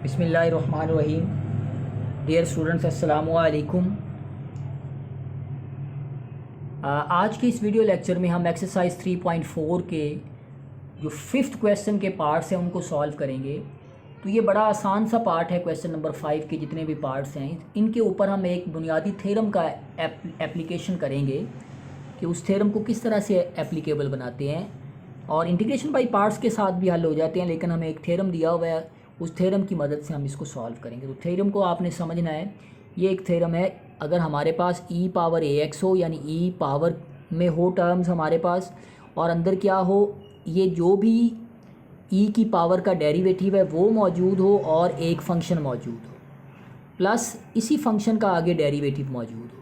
बिस्मिल्लाहिर्रहमानिर्रहीम। Dear students, अस्सलामु अलैकुम। आज के इस वीडियो लेक्चर में हम एक्सरसाइज 3.4 के जो फिफ्थ क्वेश्चन के पार्ट्स हैं उनको सॉल्व करेंगे। तो ये बड़ा आसान सा पार्ट है। क्वेश्चन नंबर 5 के जितने भी पार्ट्स हैं इनके ऊपर हम एक बुनियादी थ्योरम का एप्लीकेशन करेंगे कि उस थ्योरम को किस तरह से एप्लीकेबल बनाते हैं। और इंटीग्रेशन बाई पार्ट्स के साथ भी हल हो जाते हैं, लेकिन हमें एक थ्योरम दिया हुआ है, उस थ्योरम की मदद से हम इसको सॉल्व करेंगे। तो थ्योरम को आपने समझना है। ये एक थ्योरम है, अगर हमारे पास e पावर ax हो, यानी e पावर में हो टर्म्स हमारे पास, और अंदर क्या हो, ये जो भी e की पावर का डेरिवेटिव है वो मौजूद हो और एक फंक्शन मौजूद हो, प्लस इसी फंक्शन का आगे डेरिवेटिव मौजूद हो,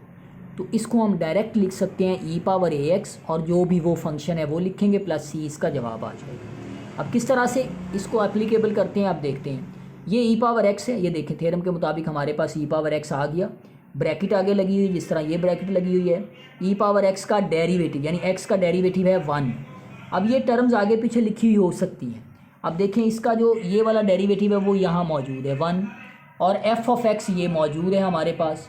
तो इसको हम डायरेक्ट लिख सकते हैं e पावर ax, और जो भी वो फंक्शन है वो लिखेंगे प्लस c, इसका जवाब आ जाएगा। अब किस तरह से इसको एप्लीकेबल करते हैं आप देखते हैं। ये e पावर x है, ये देखें थ्योरम के मुताबिक हमारे पास e पावर x आ गया, ब्रैकेट आगे लगी हुई, जिस तरह ये ब्रैकेट लगी हुई है। e पावर x का डेरिवेटिव यानी x का डेरिवेटिव है 1। अब ये टर्म्स आगे पीछे लिखी हुई हो सकती हैं। अब देखें इसका जो ये वाला डेरिवेटिव है वो यहाँ मौजूद है 1, और f ऑफ x ये मौजूद है हमारे पास।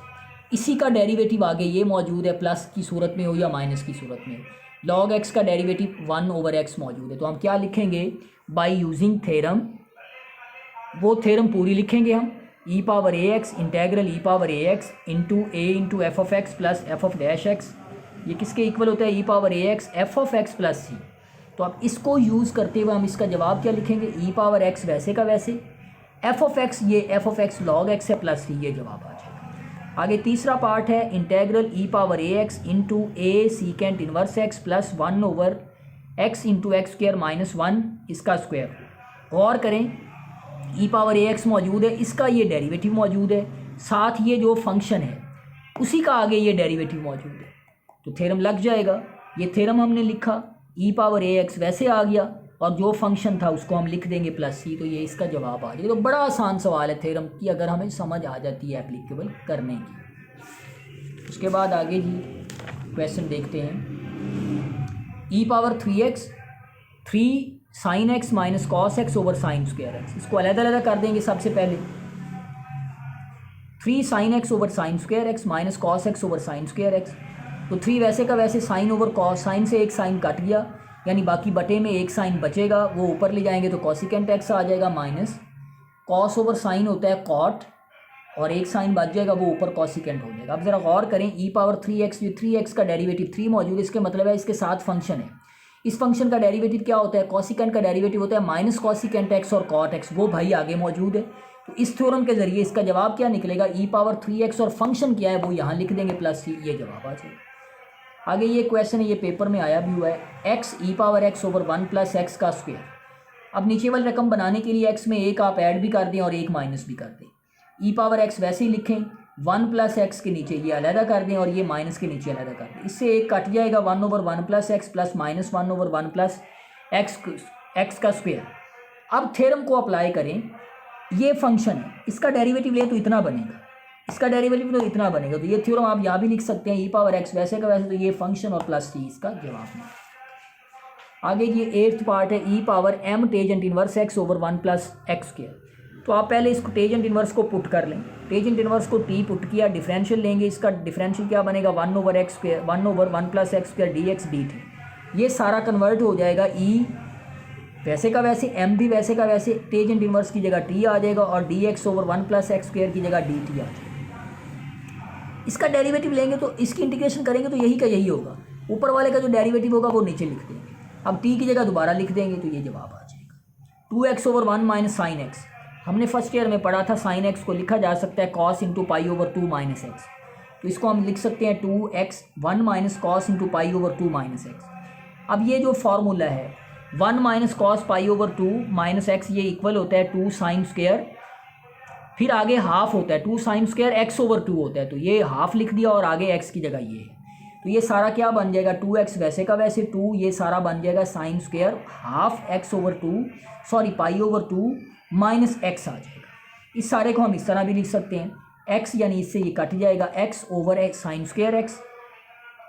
इसी का डेरिवेटिव आगे ये मौजूद है, प्लस की सूरत में हो या माइनस की सूरत में। log x का डेरिवेटिव 1 ओवर x मौजूद है। तो हम क्या लिखेंगे, बाय यूजिंग थ्योरम, वो थ्योरम पूरी लिखेंगे हम। e power ax integral e power ax into a into F of x plus F of dash x, ये किसके इक्वल होता है, e power ax F of x plus c। तो अब इसको यूज़ करते हुए हम इसका जवाब क्या लिखेंगे, e पावर x वैसे का वैसे, एफ ऑफ एक्स ये F of x log x है प्लस c, ये जवाब आ जाएगा। आगे तीसरा पार्ट है integral e power ax into a secant inverse x plus 1 over x into x square minus 1 इसका स्क्वायर। गौर करें, e पावर ax मौजूद है, इसका ये डेरिवेटिव मौजूद है, साथ ये जो फंक्शन है उसी का आगे ये डेरिवेटिव मौजूद है, तो थ्योरम लग जाएगा। ये थ्योरम हमने लिखा, e पावर ax वैसे आ गया, और जो फंक्शन था उसको हम लिख देंगे प्लस c, तो ये इसका जवाब आ जाएगा। तो बड़ा आसान सवाल है थ्योरम की, अगर हमें समझ आ जाती है एप्लीकेबल करने की। उसके बाद आगे जी क्वेश्चन देखते हैं। e power 3x 3 sine x minus cos x over sine square x, इसको अलग अलग कर देंगे। सबसे पहले 3 sine x over sine square x minus cos x over sine square x, तो 3 वैसे का वैसे साइन ओवर कॉस, साइन से एक साइन कट गया, यानी बाकी बटे में एक साइन बचेगा, वो ऊपर ले जाएंगे तो कॉसिकेंट एक्स आ जाएगा, माइनस कॉस ओवर साइन होता है कॉट, और एक साइन बच जाएगा वो ऊपर कॉसिकेंट हो जाएगा। अब जरा गौर करें, e पावर 3x, ये 3x का डेरिवेटिव 3 मौजूद है, इसके मतलब है इसके साथ फंक्शन है। इस फंक्शन का डेरिवेटिव क्या होता है, कॉसिकेंट का डेरिवेटिव होता है माइनस कॉसिकेंट एक्स और कॉट एक्स, वो भाई आगे मौजूद है। तो इस थ्योरम के जरिए इसका जवाब क्या निकलेगा, e पावर 3x, और फंक्शन क्या है वो यहाँ लिख देंगे प्लस c, ये जवाब आ जाएगा। आगे ये क्वेश्चन है, ये पेपर में आया भी हुआ है, x e power x over 1 plus x का स्क्वायर। अब नीचे वाली रकम बनाने के लिए x में एक आप ऐड भी कर दें और एक माइनस भी कर दें। e पावर x वैसे ही लिखें, 1 प्लस एक्स के नीचे ये अलहदा कर दें और ये माइनस के नीचे अलहदा कर दें, इससे एक कट जाएगा, 1 over 1 plus x plus minus 1 over 1 plus x का स्क्वायर। अब थ्योरम को अप्लाई करें, ये फंक्शन है, इसका डेरिवेटिव ले तो इतना बनेगा, इसका डेरिवेटिव तो इतना बनेगा, तो ये थ्योरम आप यहाँ भी लिख सकते हैं, e पावर x वैसे का वैसे, तो ये फंक्शन और प्लस c इसका जवाब है। आगे ये 8th पार्ट है, e power m tangent inverse x over 1 plus x square. तो आप पहले इसको टेजेंट इनवर्स को पुट कर लें, टेजेंट इनवर्स को t पुट किया, डिफरेंशियल लेंगे, इसका डिफरेंशियल क्या बनेगा, 1 over x square, 1 over 1 plus x square dx dt। ये सारा कन्वर्ट हो जाएगा, e वैसे का वैसे, m भी वैसे का वैसे, टेजेंट इनवर्स की जगह t आ जाएगा, और dx over 1 plus x square की जगह dt आ जाएगा। इसका डेरिवेटिव लेंगे तो इसकी इंटीग्रेशन करेंगे तो यही का यही होगा, ऊपर वाले का जो डेरिवेटिव होगा वो नीचे लिख देंगे। अब t की जगह दोबारा लिख देंगे तो ये जवाब आ जाएगा। 2x over 1 minus sine x, हमने फर्स्ट ईयर में पढ़ा था, साइन एक्स को लिखा जा सकता है cos into pi over 2 minus x, तो इसको हम लिख सकते हैं 2x 1 minus cos into pi over 2 minus x. अब ये जो फार्मूला है 1 minus cos pi over 2 minus x, ये इक्वल होता है 2 साइन स्क्वायर, फिर आगे हाफ होता है 2 साइन स्क्वायर एक्स ओवर 2 होता है, तो ये हाफ लिख दिया और आगे x की जगह ये है, तो ये सारा क्या बन जाएगा, 2x वैसे का वैसे 2, ये सारा बन जाएगा sine square half x over 2, sorry pi over 2 minus x आ जाएगा। इस सारे को हम इस तरह भी लिख सकते हैं, x यानी इससे ये कट जाएगा, x over x sine square x,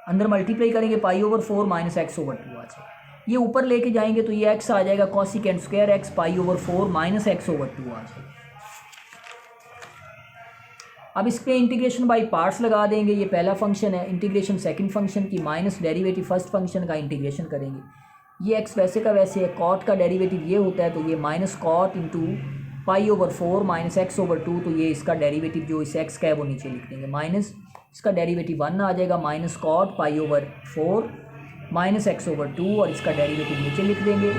अंदर मल्टीप्लाई करेंगे pi over 4 minus x over 2 आ जाएगा, ये ऊपर लेके जाएंगे तो ये x आ जाएगा cosecant square x pi over 4 minus x over 2 आ जाएगा। अब इस पर इंटीग्रेशन बाई पार्ट्स लगा देंगे। ये पहला फंक्शन है, इंटीग्रेशन सेकंड फंक्शन की माइनस डेरिवेटिव फर्स्ट फंक्शन का इंटीग्रेशन करेंगे। ये एक्स वैसे का वैसे है, कॉट का डेरिवेटिव ये होता है तो ये minus cot into π/4 minus x/2, तो ये इसका डेरिवेटिव जो इस x का है वो नीचे लिख देंगे। माइनस इसका डेरिवेटिव 1 आ जाएगा, माइनस कॉट π/4 माइनस x/2 और इसका डेरिवेटिव नीचे लिख देंगे।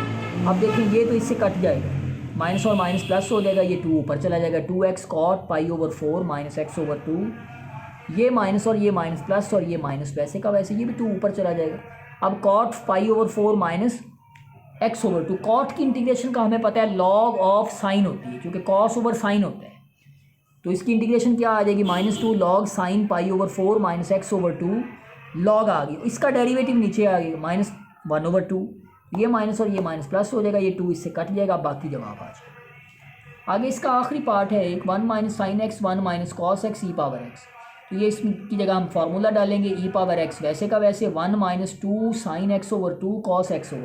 अब देखें ये तो इससे कट जाएगा, माइनस और माइनस प्लस हो जाएगा, ये 2 ऊपर चला जाएगा, 2x कॉट π/4 माइनस x/2, ये माइनस और ये माइनस प्लस और ये माइनस वैसे का वैसे, ये भी 2 ऊपर चला जाएगा। अब कॉट π/4 माइनस x/2, कॉट की इंटीग्रेशन का हमें पता है लॉग ऑफ साइन होती है, क्योंकि कॉस ओवर साइन होता है, तो इसकी इंटीग्रेशन क्या आ जाएगी, -2 log sine π/4 minus x/2 log आ गई। इसका डेरिवेटिव नीचे आ गया -1/2, ये माइनस और ये माइनस प्लस हो जाएगा, ये 2 इससे कट जाएगा, बाकी जवाब आ जाएगा। आगे इसका आखिरी पार्ट है एक 1 minus sine x 1 minus cos x e⁻x, तो ये इसकी जगह हम फार्मूला डालेंगे e⁻x वैसे का वैसे 1 minus 2 sine x/2 cos x/2,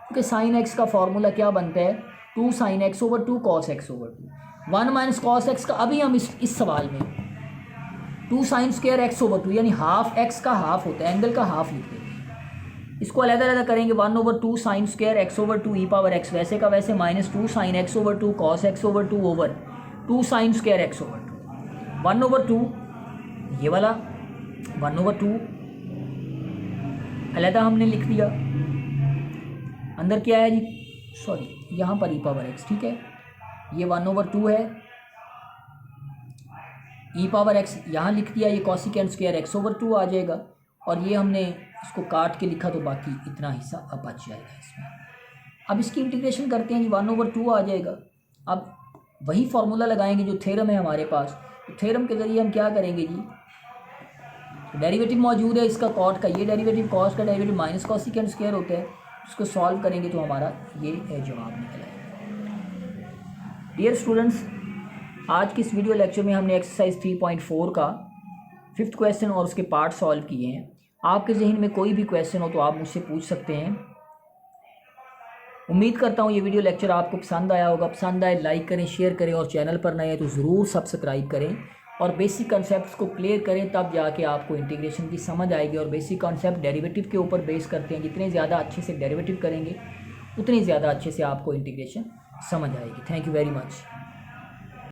क्योंकि साइन x का फार्मूला क्या बनता है 2 sine x/2 cos x/2। 1 minus cos x का अभी हम इस सवाल में 2 साइन स्क्वायर x/2 यानी हाफ x का हाफ होता है, एंगल का हाफ लिख देंगे। इसको अलग-अलग करेंगे, 1/2 साइन स्क्वायर x/2 e⁻x वैसे का वैसे -2 sine x/2 cos x/2 over 2 sine square x/2, 1/2 ये वाला 1/2 अलग हमने लिख दिया। अंदर क्या है जी, सॉरी यहाँ पर e⁻x, ठीक है, ये 1/2 है, e⁻x यहाँ लिख दिया, ये कोसिकेंट स्क्वायर x/2 आ जाएगा, और ये हमने इसको काट के लिखा तो बाकी इतना हिस्सा अब बच जाएगा इसमें। अब इसकी इंटीग्रेशन करते हैं जी, 1/2 आ जाएगा। अब वही फार्मूला लगाएंगे जो थ्योरम है हमारे पास, तो थ्योरम के ज़रिए हम क्या करेंगे जी, डेरिवेटिव मौजूद है इसका कॉट का, ये डेरिवेटिव कॉस का डेरिवेटिव माइनस कोसिकेंट स्क्वायर होता है, उसको सॉल्व करेंगे तो हमारा ये जवाब निकल आएगा। डियर स्टूडेंट्स, आज की इस वीडियो लेक्चर में हमने एक्सरसाइज 3.4 का 5th क्वेश्चन और उसके पार्ट सॉल्व किए हैं। आपके जहन में कोई भी क्वेश्चन हो तो आप मुझसे पूछ सकते हैं। उम्मीद करता हूँ ये वीडियो लेक्चर आपको पसंद आया होगा। पसंद आए लाइक करें, शेयर करें, और चैनल पर नए हैं तो ज़रूर सब्सक्राइब करें और बेसिक कॉन्सेप्ट्स को क्लियर करें, तब जाके आपको इंटीग्रेशन की समझ आएगी। और बेसिक कॉन्सेप्ट डेरिवेटिव के ऊपर बेस करते हैं, जितने ज़्यादा अच्छे से डेरिवेटिव करेंगे उतनी ज़्यादा अच्छे से आपको इंटीग्रेशन समझ आएगी। Thank you very much.